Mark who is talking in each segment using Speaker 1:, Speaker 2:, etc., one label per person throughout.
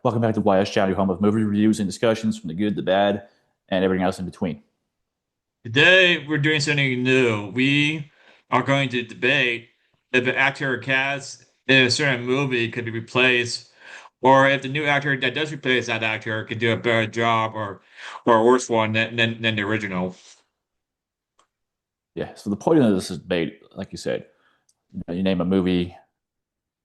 Speaker 1: Welcome back to YS Channel, your home of movie reviews and discussions from the good, the bad, and everything else in between.
Speaker 2: Today, we're doing something new. We are going to debate if an actor or cast in a certain movie could be replaced, or if the new actor that does replace that actor could do a better job or a worse one than the original.
Speaker 1: Yeah, so the point of this is debate, like you said, you name a movie,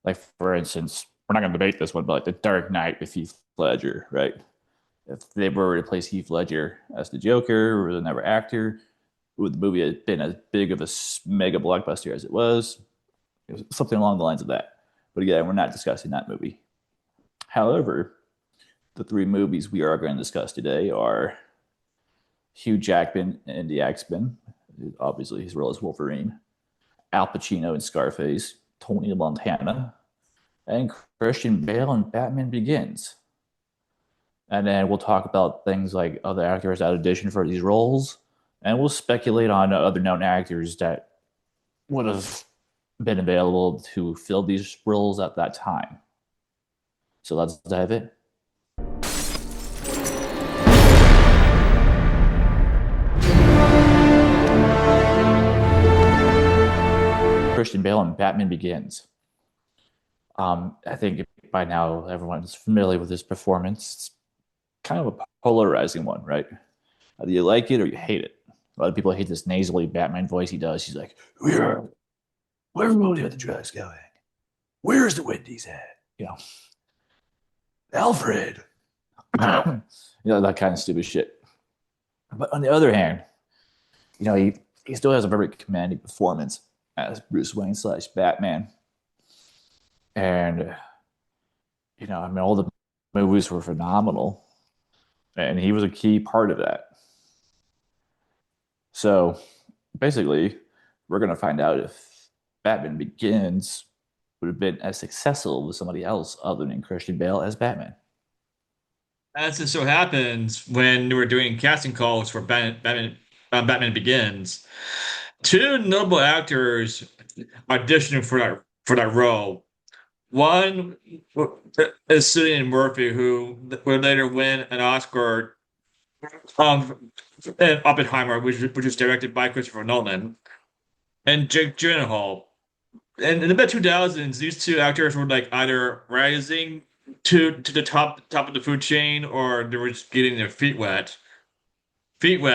Speaker 1: like for instance, we're not going to debate this one, but like The Dark Knight with Heath Ledger, right? If they were to replace Heath Ledger as the Joker or another actor, would the movie have been as big of a mega blockbuster as it was? It was something along the lines of that. But again, we're not discussing that movie. However, the three movies we are going to discuss today are Hugh Jackman in the X-Men, obviously his role as Wolverine, Al Pacino in Scarface, Tony Montana, and Christian Bale in Batman Begins. And then we'll talk about things like other actors that audition for these roles, and we'll speculate on other known actors that would have been available to fill these roles at that time. So let's dive in. Christian Bale in Batman Begins. I think by now everyone's familiar with his performance. It's kind of a polarizing one, right? Either you like it or you hate it. A lot of people hate this nasally Batman voice he does. He's like, where's the drugs going? Where's the Wendy's at? Alfred. That kind of stupid shit. But on the other hand, he still has a very commanding performance as Bruce Wayne slash Batman. And, all the movies were phenomenal. And he was a key part of that. So basically, we're going to find out if Batman Begins would have been as successful with somebody else other than Christian Bale as Batman.
Speaker 2: As it so happens, when we were doing casting calls for Batman Begins, two notable actors auditioning for that role. One is Cillian Murphy, who would later win an Oscar in Oppenheimer, which was directed by Christopher Nolan, and Jake Gyllenhaal. And in the mid 2000s, these two actors were like either rising to the top of the food chain, or they were just getting their feet wet, but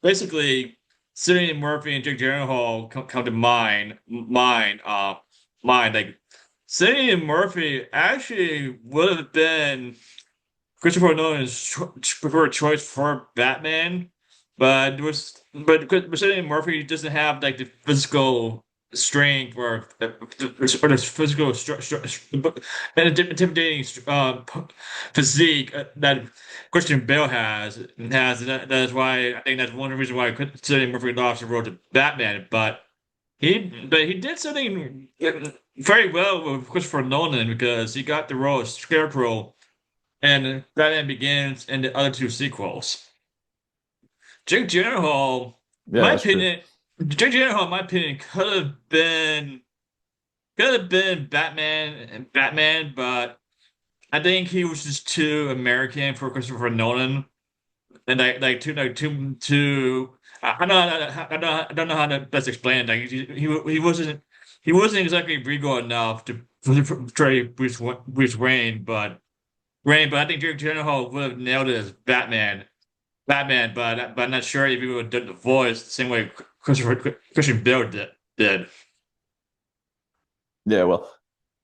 Speaker 2: basically, Cillian Murphy and Jake Gyllenhaal come to mind. Like Cillian Murphy actually would have been Christopher Nolan's preferred choice for Batman, but Cillian Murphy doesn't have like the physical strength or the physical and intimidating physique that Christian Bale has. That is why I think that's one reason why Cillian Murphy lost the role to Batman. But he did something very well with Christopher Nolan because he got the role of Scarecrow and Batman Begins and the other two sequels. Jake Gyllenhaal, in
Speaker 1: Yeah,
Speaker 2: my
Speaker 1: that's true.
Speaker 2: opinion, Jake Gyllenhaal, in my opinion, could have been Batman, but I think he was just too American for Christopher Nolan, and too. I don't know how to best explain it. Like he wasn't exactly regal enough to portray Bruce Wayne, but I think Jake Gyllenhaal would have nailed it as Batman, but I'm not sure if he would have done the voice the same way Christian Bale did.
Speaker 1: Yeah, well,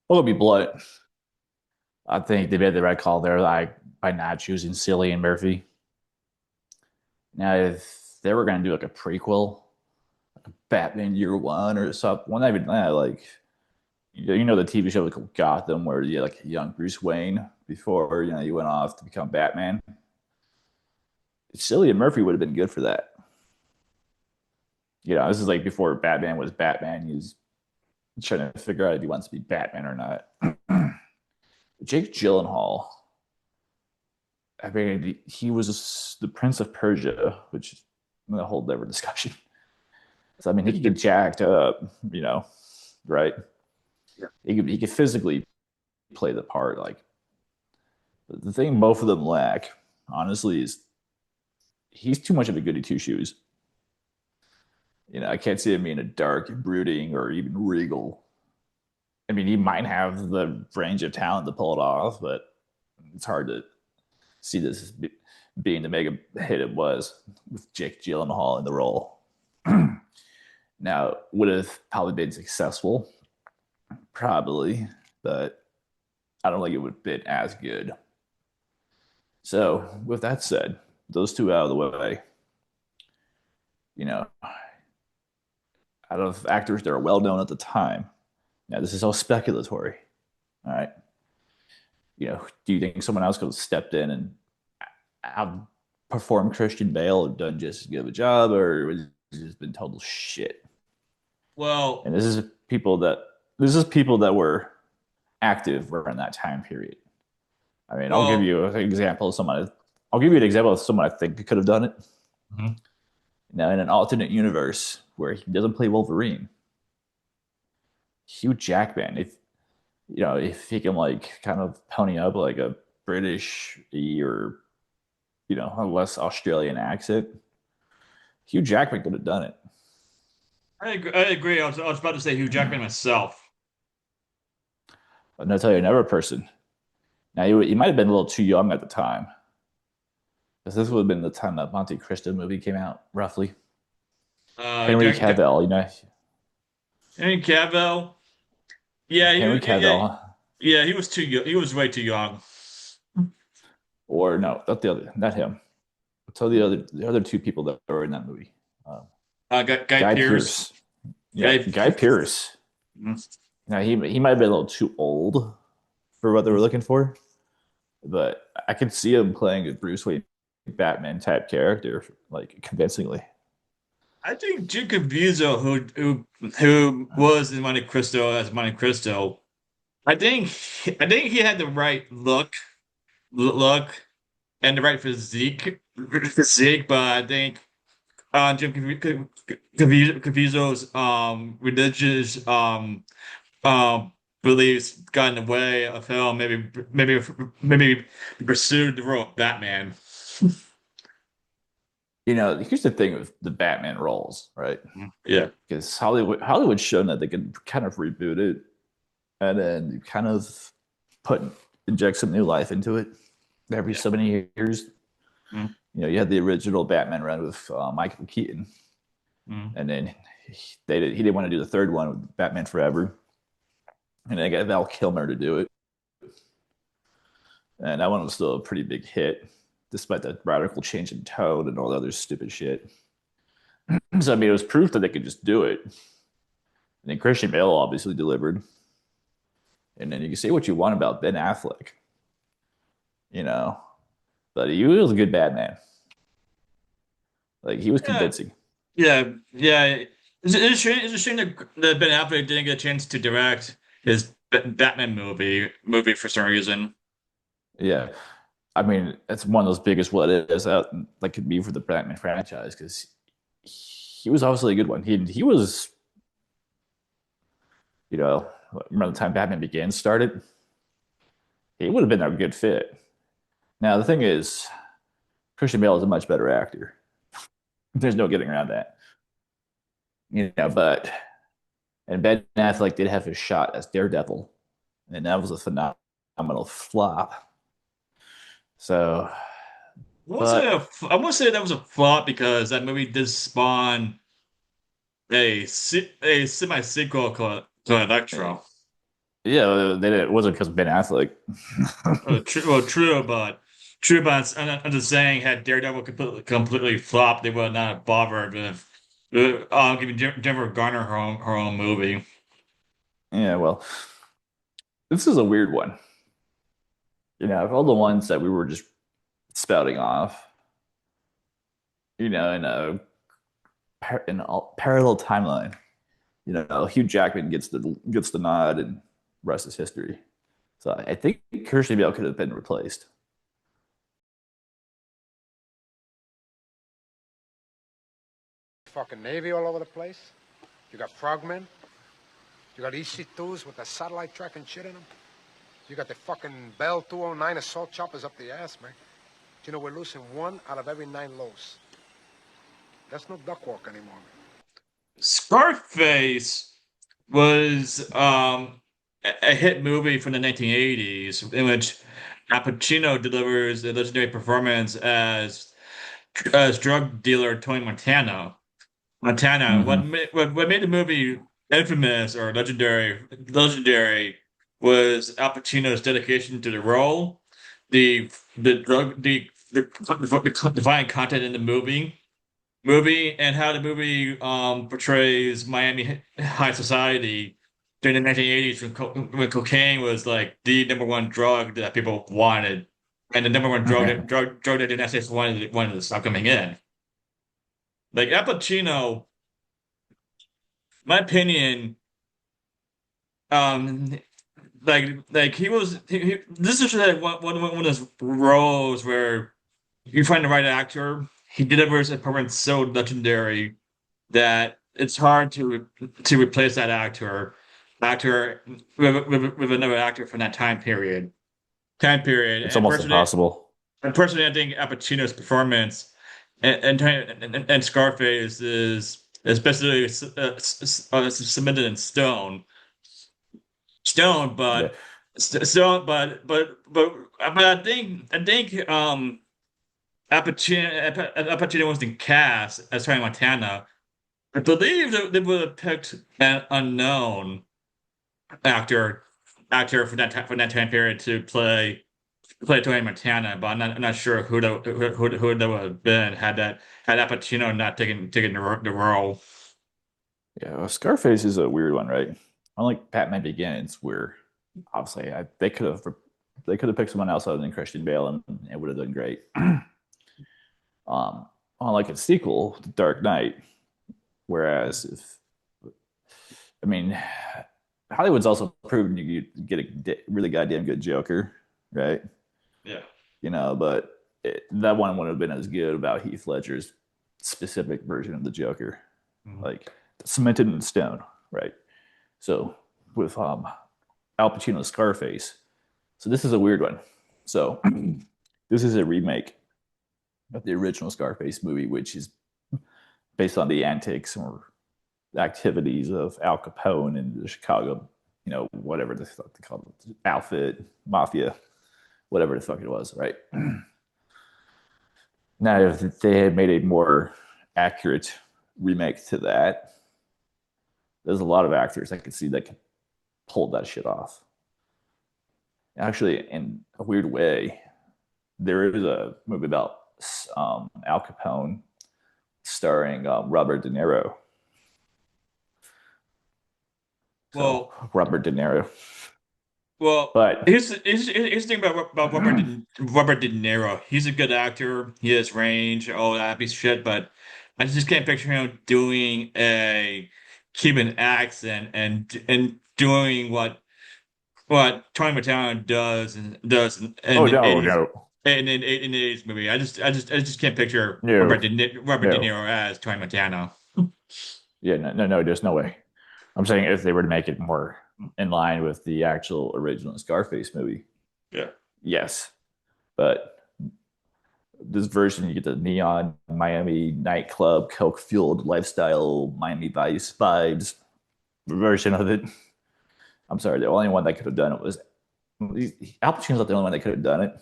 Speaker 1: I'll be blunt. I think they made the right call there, like by not choosing Cillian Murphy. Now, if they were going to do like a prequel, like Batman Year One or something, well, not even that, like the TV show called Gotham, where you had like a young Bruce Wayne before he went off to become Batman. Cillian Murphy would have been good for that. This is like before Batman was Batman. He was trying to figure out if he wants to be Batman or not. Jake Gyllenhaal, I mean, he was the Prince of Persia, which is a whole different discussion. So I mean, he could get jacked up, right?
Speaker 2: Yeah.
Speaker 1: He could physically play the part. Like the thing both of them lack, honestly, is he's too much of a goody two shoes. I can't see him being a dark, brooding, or even regal. I mean, he might have the range of talent to pull it off, but it's hard to see this as being the mega hit it was with Jake Gyllenhaal in the role. Now, would have probably been successful, probably, but I don't think it would have been as good. So, with that said, those two out of the way, you know, out of actors that are well known at the time. Now, this is all speculatory. All right. Do you think someone else could have stepped in and outperformed Christian Bale and done just as good of a job, or has it just been total shit?
Speaker 2: Well,
Speaker 1: And this is people that were active around that time period. I mean, I'll give
Speaker 2: well,
Speaker 1: you an example of someone. I'll give you an example of someone I think could have done it.
Speaker 2: mhm.
Speaker 1: Now, in an alternate universe where he doesn't play Wolverine, Hugh Jackman, if he can like kind of pony up like a British or a less Australian accent, Hugh Jackman could have done it.
Speaker 2: I agree. I agree. I was about to say Hugh Jackman myself.
Speaker 1: But I'll tell you another person. Now he might have been a little too young at the time, because this would have been the time that Monte Cristo movie came out, roughly. Henry
Speaker 2: Jack,
Speaker 1: Cavill,
Speaker 2: Henry Cavill. Yeah,
Speaker 1: Henry
Speaker 2: yeah,
Speaker 1: Cavill,
Speaker 2: yeah. He was too young. He was way too young.
Speaker 1: or no, not him. Tell the other two people that were in that movie.
Speaker 2: Guy
Speaker 1: Guy
Speaker 2: Pearce.
Speaker 1: Pearce. Yeah,
Speaker 2: Guy.
Speaker 1: Guy Pearce.
Speaker 2: Mhm.
Speaker 1: Now he might have been a little too old for what they were looking for, but I could see him playing a Bruce Wayne Batman type character like convincingly.
Speaker 2: I think Jim Caviezel, who was in Monte Cristo as Monte Cristo, I think he had the right look and the right physique, but I think Jim Caviezel's religious beliefs got in the way of him. Maybe pursued the role of Batman.
Speaker 1: Here's the thing with the Batman roles, right?
Speaker 2: Yeah.
Speaker 1: Because Hollywood's shown that they can kind of reboot it and then kind of put inject some new life into it every
Speaker 2: Yeah.
Speaker 1: so many years.
Speaker 2: Mm,
Speaker 1: You had the original Batman run with Michael Keaton,
Speaker 2: mm.
Speaker 1: and then he didn't want to do the third one with Batman Forever, and they got Val Kilmer to do it, and that one was still a pretty big hit, despite the radical change in tone and all the other stupid shit. So I mean, it was proof that they could just do it. And then Christian Bale obviously delivered, and then you can say what you want about Ben Affleck, you know, but he was a good Batman. Like he was
Speaker 2: Yeah,
Speaker 1: convincing.
Speaker 2: yeah. It's a shame that Ben Affleck didn't get a chance to direct his Batman movie for some reason.
Speaker 1: Yeah, I mean, it's one of those biggest what ifs out that could be for the Batman franchise because he was obviously a good one. He was, around the time Batman Begins started, he would have been a good fit. Now the thing is, Christian Bale is a much better actor. There's no getting around that. But and Ben Affleck did have his shot as Daredevil, and that was a phenomenal flop. So, but
Speaker 2: I won't say that was a flop because that movie did spawn a semi sequel to Electro.
Speaker 1: yeah, it wasn't because of Ben Affleck.
Speaker 2: True, but I'm just saying, had Daredevil completely flopped, they would not have bothered with giving Jennifer Garner her own movie.
Speaker 1: Yeah, well, this is a weird one. Of all the ones that we were just spouting off, in a parallel timeline, Hugh Jackman gets the nod, and rest is history. So I think Christian Bale could have been replaced.
Speaker 3: Fucking Navy all over the place. You got frogmen. You got EC2s with the satellite tracking shit in them. You got the fucking Bell 209 assault choppers up the ass, man. You know, we're losing one out of every 9 lows. That's no duck walk anymore, man.
Speaker 2: Scarface was a hit movie from the 1980s in which Al Pacino delivers a legendary performance as drug dealer Tony Montana. Montana.
Speaker 1: Hmm.
Speaker 2: What made the movie infamous or legendary was Al Pacino's dedication to the role, the drug the violent content in the movie and how the movie portrays Miami high society during the 1980s when cocaine was like the number one drug that people wanted and the number one drug that the United States wanted to stop coming in. Like Al Pacino, my opinion, um, like this is like one of those roles where you find the right actor. He delivers a performance so legendary that it's hard to replace that actor with another actor from that time period.
Speaker 1: It's almost impossible.
Speaker 2: And personally, I think Al Pacino's performance and Scarface is basically cemented in stone,
Speaker 1: Yeah.
Speaker 2: stone, but I think Al Pacino wasn't cast as Tony Montana. I believe that they would have picked an unknown actor from that time period to play Tony Montana, but I'm not sure who that would have been had Al Pacino not taken the role.
Speaker 1: Yeah. Well, Scarface is a weird one, right? Unlike Batman Begins, where obviously they could have picked someone else other than Christian Bale and it would have done great. Unlike a sequel, The Dark Knight, whereas if I mean Hollywood's also proven you could get a really goddamn good Joker, right?
Speaker 2: Yeah.
Speaker 1: But that one wouldn't have been as good about Heath Ledger's specific version of the Joker,
Speaker 2: Mhm.
Speaker 1: like cemented in stone, right? So with Al Pacino's Scarface, so this is a weird one. So this is a remake of the original Scarface movie, which is based on the antics or activities of Al Capone in the Chicago, whatever the fuck they call it, outfit, mafia, whatever the fuck it was, right? Now, if they had made a more accurate remake to that, there's a lot of actors I could see that could pull that shit off. Actually, in a weird way, there is a movie about Al Capone starring Robert De Niro. So
Speaker 2: Well,
Speaker 1: Robert De Niro,
Speaker 2: well,
Speaker 1: but
Speaker 2: here's the thing about Robert De Niro. He's a good actor. He has range, all that piece of shit. But I just can't picture him doing a Cuban accent and doing what Tony Montana does in
Speaker 1: oh
Speaker 2: the
Speaker 1: no,
Speaker 2: 80s
Speaker 1: no,
Speaker 2: in the 80s movie. I just can't picture
Speaker 1: no,
Speaker 2: Robert De
Speaker 1: no,
Speaker 2: Niro as Tony Montana.
Speaker 1: yeah, no, no, no, there's no way. I'm saying if they were to make it more in line with the actual original Scarface movie,
Speaker 2: Yeah.
Speaker 1: yes, but this version you get the neon Miami nightclub, coke fueled lifestyle, Miami Vice vibes version of it. I'm sorry, the only one that could have done it was Al Pacino's not the only one that could have done it,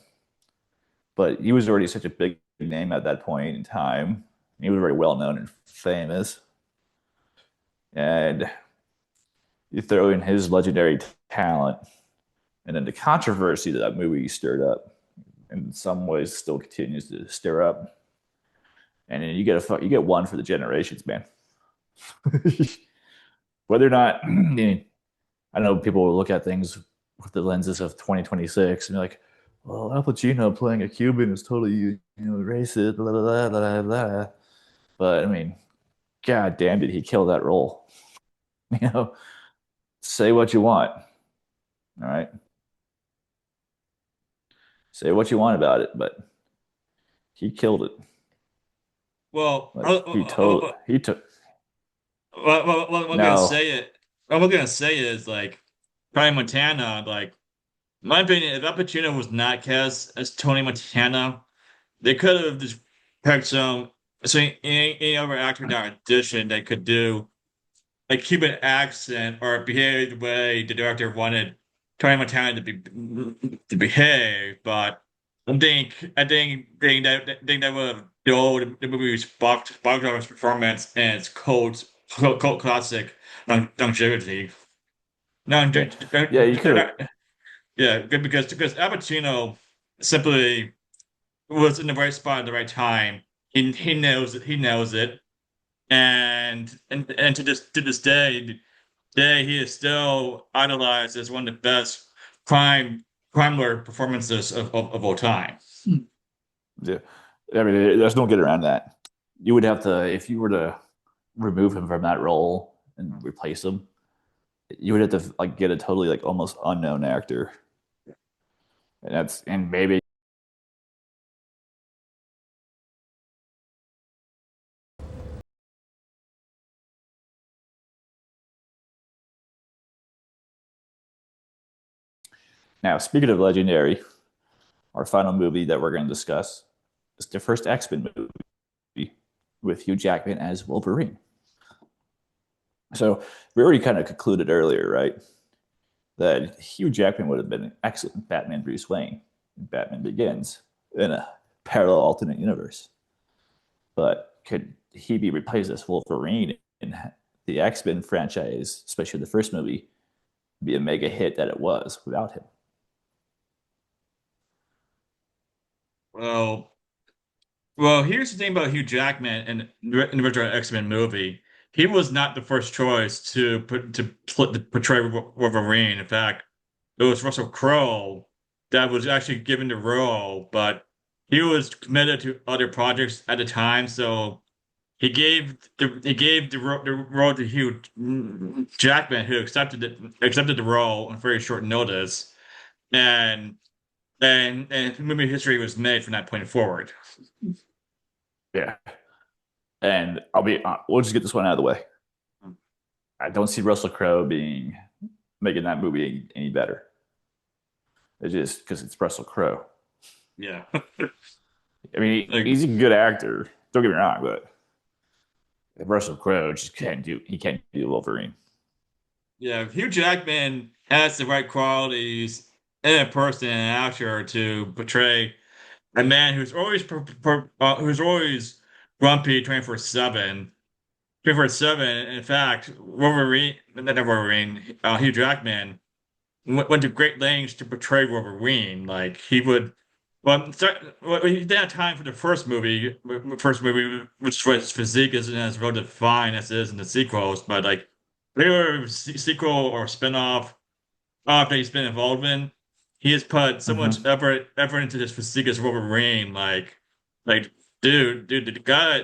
Speaker 1: but he was already such a big name at that point in time. He was very well known and famous, and you throw in his legendary talent, and then the controversy that that movie stirred up, in some ways, still continues to stir up. And then you get one for the generations, man. Whether or not I know people will look at things with the lenses of 2026 and be like, well, Al Pacino playing a Cuban is totally racist, blah, blah, blah, blah, blah. But I mean, god damn, did he kill that role? You know, say what you want. All right. Say what you want about it, but he killed it.
Speaker 2: Well,
Speaker 1: Like he took
Speaker 2: what I'm gonna
Speaker 1: no.
Speaker 2: say it. What I'm gonna say is like Tony Montana, like In my opinion, if Al Pacino was not cast as Tony Montana, they could have just picked any other actor that audition that could do a Cuban accent or behave the way the director wanted Tony Montana to behave. But I think that would have dulled the movie's box office performance and its cult classic longevity.
Speaker 1: Yeah, yeah, you could have.
Speaker 2: Yeah, because Al Pacino simply was in the right spot at the right time. He knows it. He knows it. And to this day he is still idolized as one of the best crime crime lord performances of all time.
Speaker 1: Yeah, I mean, there's no getting around that. You would have to, if you were to remove him from that role and replace him, you would have to like get a totally like almost unknown actor, and maybe now. Speaking of legendary, our final movie that we're going to discuss is the first X-Men movie with Hugh Jackman as Wolverine. So we already kind of concluded earlier, right, that Hugh Jackman would have been an excellent Batman Bruce Wayne in Batman Begins in a parallel alternate universe. But could he be replaced as Wolverine in the X-Men franchise, especially the first movie, be a mega hit that it was without him?
Speaker 2: Well, well, here's the thing about Hugh Jackman in the original X-Men movie. He was not the first choice to portray Wolverine. In fact, it was Russell Crowe that was actually given the role, but he was committed to other projects at the time, so he gave the role to Hugh Jackman, who accepted the role on very short notice, and and movie history was made from that point forward.
Speaker 1: Yeah. And we'll just get this one out of the way. I don't see Russell Crowe being making that movie any better. It's just because it's Russell Crowe.
Speaker 2: Yeah.
Speaker 1: I mean,
Speaker 2: Like,
Speaker 1: he's a good actor. Don't get me wrong, but Russell Crowe just can't do Wolverine.
Speaker 2: yeah, Hugh Jackman has the right qualities in a person and an actor to portray a man who's always grumpy 24/7. 24/7. In fact, not Wolverine, Hugh Jackman went to great lengths to portray Wolverine. Like he would, he didn't have time for the first movie, which was his physique isn't as well defined as it is in the sequels. But like, whatever sequel or spinoff after he's been involved in, he has put so much
Speaker 1: Mm-hmm.
Speaker 2: effort into his physique as Wolverine. Like, dude, the guy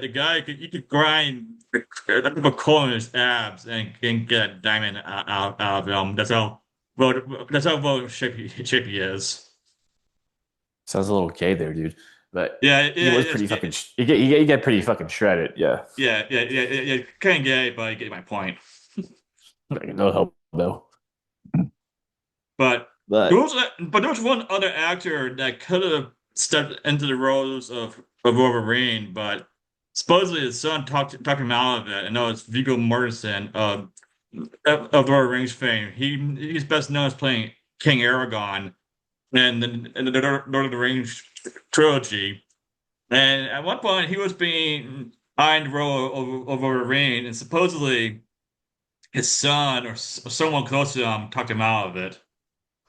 Speaker 2: you could grind a coal in his abs and get a diamond out of him. That's how well shape he is.
Speaker 1: Sounds a little gay there, dude. But
Speaker 2: Yeah,
Speaker 1: he
Speaker 2: yeah,
Speaker 1: was
Speaker 2: it's,
Speaker 1: pretty fucking. He get pretty fucking shredded. Yeah.
Speaker 2: yeah. Kind of gay, but you get my point.
Speaker 1: Like, no help though.
Speaker 2: But there
Speaker 1: But
Speaker 2: was but there was one other actor that could have stepped into the roles of Wolverine, but supposedly his son talked him out of it. I know it's Viggo Mortensen of Lord of the Rings fame. He's best known as playing King Aragon in the Lord of the Rings trilogy. And at one point, he was being eyeing the role of Wolverine, and supposedly his son or someone close to him talked him out of it.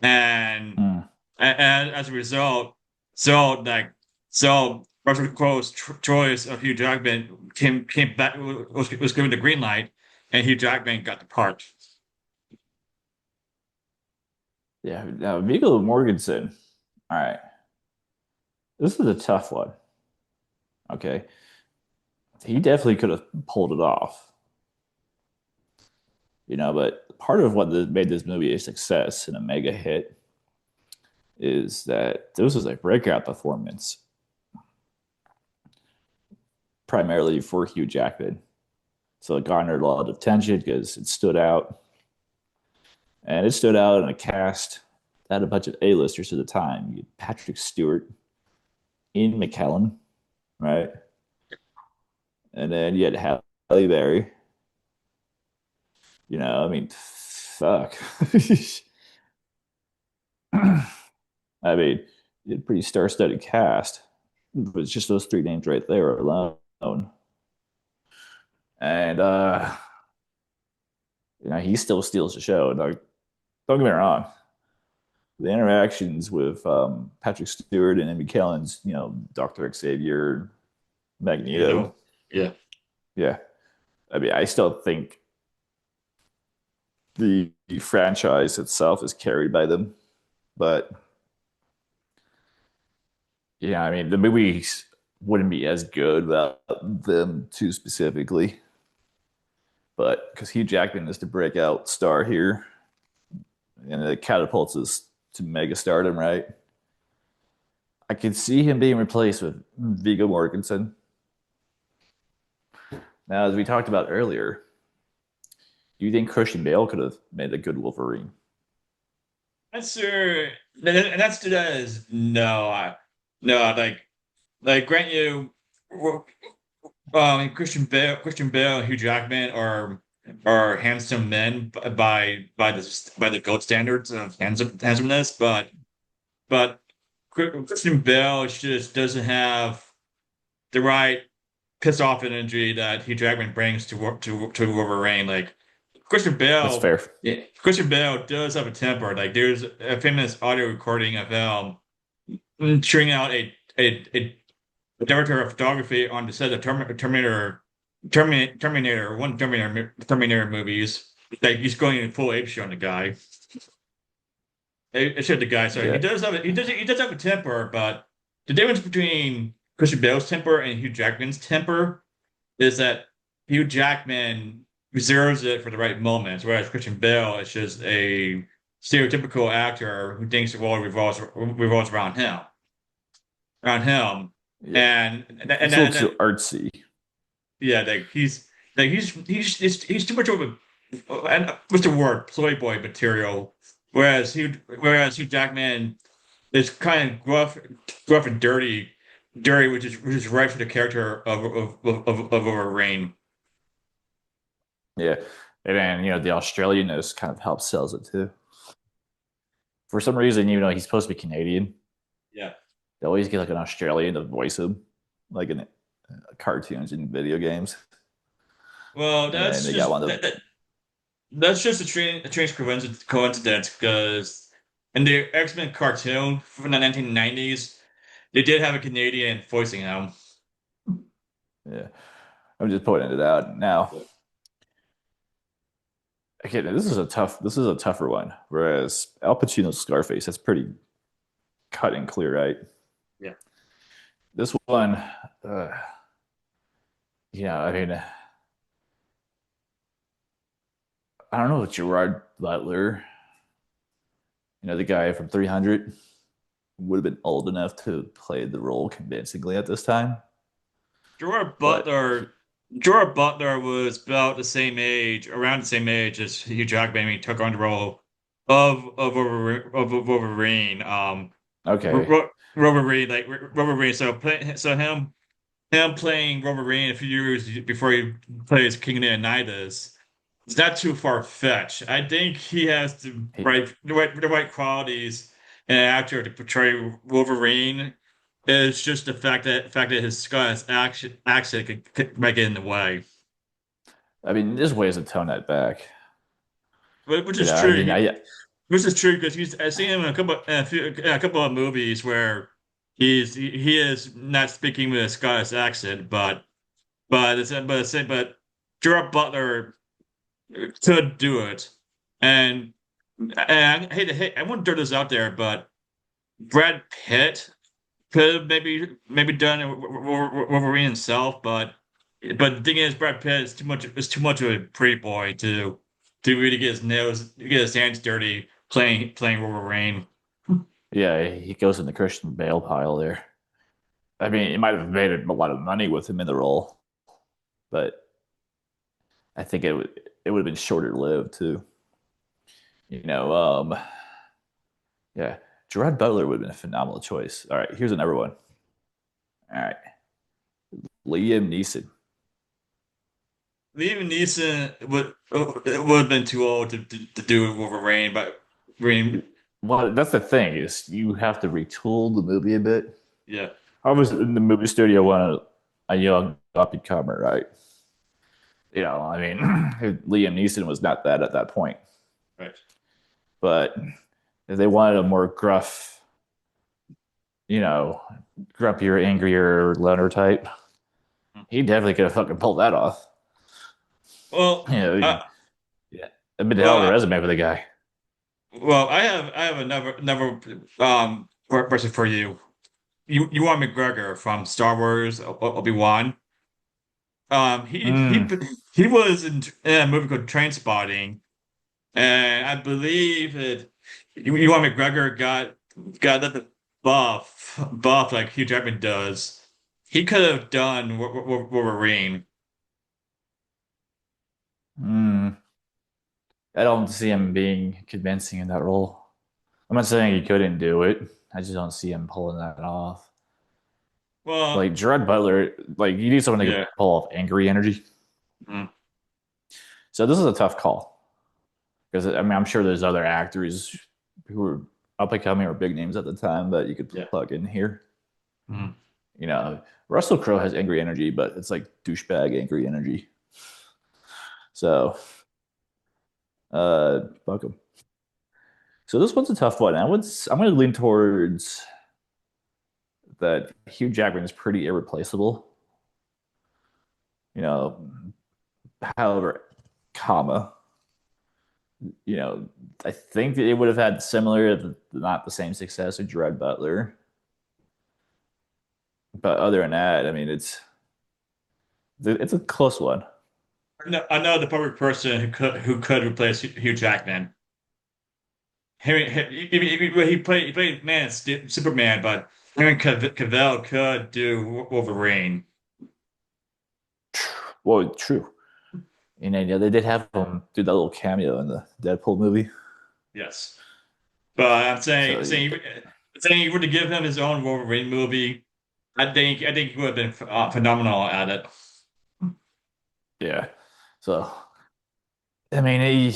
Speaker 2: And
Speaker 1: mm,
Speaker 2: and as a result, so like so Russell Crowe's choice of Hugh Jackman came back was given the green light, and Hugh Jackman got the part.
Speaker 1: yeah, now Viggo Mortensen. All right, this is a tough one. Okay, he definitely could have pulled it off, But part of what made this movie a success and a mega hit is that this was a breakout performance, primarily for Hugh Jackman. So it garnered a lot of attention because it stood out, and it stood out in a cast had a bunch of A-listers at the time. You had Patrick Stewart, Ian McKellen, right? And then you had Halle Berry. I mean, fuck. I mean, you had a pretty star-studded cast. But it's just those three names right there alone. And he still steals the show. Don't get me wrong. The interactions with Patrick Stewart and Amy Kellen's, Dr. Xavier, Magneto.
Speaker 2: Yeah.
Speaker 1: Yeah. I mean, I still think the franchise itself is carried by them. But yeah, I mean, the movies wouldn't be as good without them two specifically. But because Hugh Jackman is the breakout star here, and it catapults us to mega stardom, right? I could see him being replaced with Viggo Mortensen. Now, as we talked about earlier, do you think Christian Bale could have made a good Wolverine?
Speaker 2: Answer, and that's that is no. No, like grant you, Christian Bale, and Hugh Jackman are handsome men by the gold standards of handsomeness, but Christian Bale just doesn't have the right piss off energy that Hugh Jackman brings to Wolverine. Like Christian
Speaker 1: That's
Speaker 2: Bale,
Speaker 1: fair.
Speaker 2: yeah, Christian Bale does have a temper. Like there's a famous audio recording of him chewing out a director of photography on the set of Terminator movies. Like he's going in full ape shit on the guy. It showed the guy. So
Speaker 1: Yeah.
Speaker 2: he does have a temper, but the difference between Christian Bale's temper and Hugh Jackman's temper is that Hugh Jackman reserves it for the right moments, whereas Christian Bale is just a stereotypical actor who thinks the world revolves around him,
Speaker 1: Yeah.
Speaker 2: and
Speaker 1: He's a little
Speaker 2: then
Speaker 1: too artsy.
Speaker 2: yeah, he's too much of a and what's the word, playboy material, whereas Hugh Jackman is kind of gruff and dirty, which is right for the character of Wolverine.
Speaker 1: Yeah. And then, the Australianness kind of helps sells it too. For some reason, he's supposed to be Canadian.
Speaker 2: Yeah.
Speaker 1: They always get like an Australian to voice him, like in cartoons and video games.
Speaker 2: Well,
Speaker 1: And they got one of the
Speaker 2: that's just a strange coincidence because in the X-Men cartoon from the 1990s, they did have a Canadian voicing him.
Speaker 1: yeah. I'm just pointing it out now. Okay, this is a tougher one. Whereas Al Pacino's Scarface, that's pretty cut and clear, right?
Speaker 2: Yeah.
Speaker 1: This one, I mean, I don't know, Gerard Butler, the guy from 300, would have been old enough to play the role convincingly at this time.
Speaker 2: Gerard
Speaker 1: But
Speaker 2: Butler, Gerard Butler was about around the same age as Hugh Jackman when he took on the role of Wolverine.
Speaker 1: okay,
Speaker 2: Wolverine, like Wolverine. So him playing Wolverine a few years before he plays King of the Leonidas, it's not too far fetched. I think he has
Speaker 1: he,
Speaker 2: the right qualities in an actor to portray Wolverine. It's just the fact that his Scottish accent might get in the way.
Speaker 1: I mean, there's ways to tone that back.
Speaker 2: But which is
Speaker 1: I
Speaker 2: true.
Speaker 1: mean,
Speaker 2: Which is true because I've seen him in a couple of movies where he is not speaking with a Scottish accent, but Gerard Butler could do it. And I won't throw this out there, but Brad Pitt could have maybe done Wolverine himself, but the thing is, Brad Pitt is too much of a pretty boy to really get his hands dirty playing Wolverine.
Speaker 1: yeah, he goes in the Christian Bale pile there. I mean, it might have made a lot of money with him in the role, but I think it would have been shorter lived too. You know, um, Yeah. Gerard Butler would have been a phenomenal choice. All right, here's another one. All right. Liam Neeson.
Speaker 2: Liam Neeson would have been too old to do Wolverine, but Wolverine,
Speaker 1: Well, that's the thing is you have to retool the movie a bit.
Speaker 2: yeah,
Speaker 1: I was in the movie studio when a young up and comer, right? You know, I mean, Liam Neeson was not that at that point,
Speaker 2: right.
Speaker 1: but if they wanted a more gruff, you know, grumpier, angrier loner type, he definitely could have fucking pulled that off.
Speaker 2: Well,
Speaker 1: You know,
Speaker 2: uh,
Speaker 1: yeah, I've been to hell of a
Speaker 2: well,
Speaker 1: resume for the guy.
Speaker 2: I have another question for you. Ewan McGregor from Star Wars Obi-Wan. Um, he he
Speaker 1: Mm,
Speaker 2: he was in a movie called Trainspotting, and I believe that Ewan McGregor got the buff like Hugh Jackman does. He could have done Wolverine.
Speaker 1: mm. I don't see him being convincing in that role. I'm not saying he couldn't do it. I just don't see him pulling that off.
Speaker 2: Well,
Speaker 1: Like Gerard Butler, like you need someone that can
Speaker 2: yeah.
Speaker 1: pull off angry energy.
Speaker 2: Mm.
Speaker 1: So this is a tough call because I mean I'm sure there's other actors who were up and coming or big names at the time that you could
Speaker 2: Yeah.
Speaker 1: plug in here.
Speaker 2: Mm.
Speaker 1: You know, Russell Crowe has angry energy, but it's like douchebag angry energy. So, fuck him. So this one's a tough one. I'm going to lean towards that Hugh Jackman is pretty irreplaceable. You know, however, comma, you know, I think that it would have had similar, not the same success as Gerard Butler. But other than that, I mean, it's a close one.
Speaker 2: No, I know the perfect person who could replace Hugh Jackman. He played man Superman, but Henry Cavill could do Wolverine.
Speaker 1: Well, true. And then, yeah, they did have him do that little cameo in the Deadpool movie.
Speaker 2: Yes, but I'm
Speaker 1: So
Speaker 2: saying you were to give him his own Wolverine movie, I think he would have been phenomenal at it.
Speaker 1: yeah. So I mean,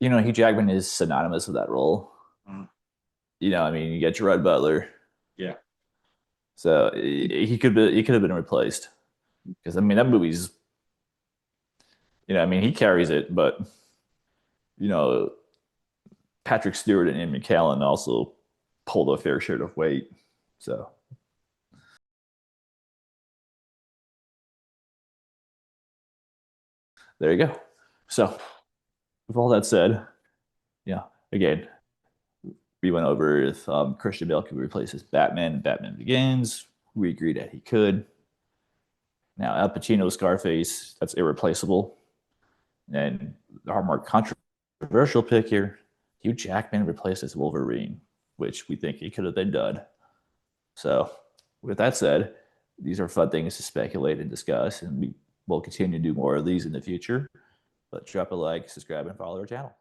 Speaker 1: Hugh Jackman is synonymous with that role.
Speaker 2: Mm.
Speaker 1: You know, I mean, you get Gerard Butler,
Speaker 2: Yeah.
Speaker 1: so he could have been replaced because I mean that movie's I mean he carries it, but you know Patrick Stewart and Ian McKellen also pulled a fair share of weight. So there you go. So with all that said, yeah, again, we went over if Christian Bale could replace his Batman in Batman Begins. We agreed that he could. Now, Al Pacino's Scarface, that's irreplaceable. And our more controversial pick here, Hugh Jackman replaces Wolverine, which we think he could have been done. So, with that said, these are fun things to speculate and discuss, and we will continue to do more of these in the future. But drop a like, subscribe, and follow our channel.